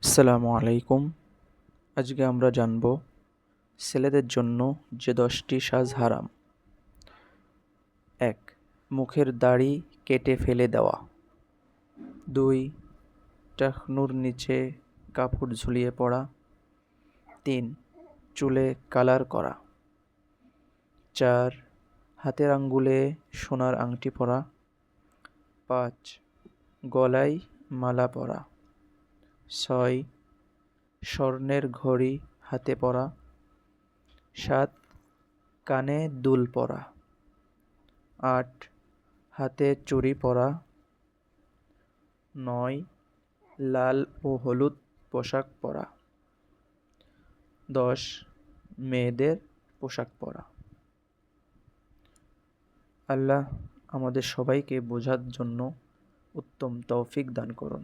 আসসালামু আলাইকুম। আজকে আমরা জানব ছেলেদের জন্য যে 10টি সাজ হারাম। 1. মুখের দাড়ি কেটে ফেলে দেওয়া। 2. টাকনুর নিচে কাপড় ঝুলিয়ে পড়া। 3. চুলে কালার করা। 4. হাতের আঙ্গুলে সোনার আংটি পরা। 5. গলায় মালা পরা। 6. স্বর্ণের ঘড়ি হাতে পরা। 7. কানে দুল পরা। 8. হাতে চুড়ি পরা। 9. লাল ও হলুদ পোশাক পরা। 10. মেয়েদের পোশাক পরা। আল্লাহ আমাদের সবাইকে বোঝার জন্য উত্তম তৌফিক দান করুন।